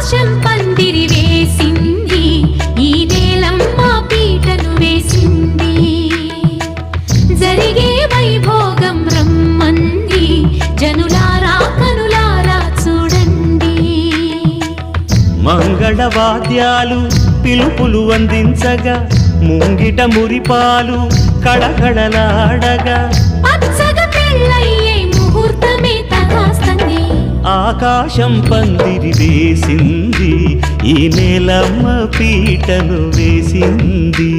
ఆకాశం పందిరి వేసింది, ఈ నేలమ్మ పీటను వేసింది. జరిగే వైభోగం రమ్మంది, జనులారా కనులారా చూడండి. మంగళవాద్యాలు పిలుపులు అందించగా, ముంగిట మురిపాలు కళకళలాడగా, పచ్చగా పెళ్ళయ్యే ముహూర్తమే తగాస్తంది. ఆకాశం పందిరి వేసింది, ఈ నేలమ్మ పీటను వేసింది.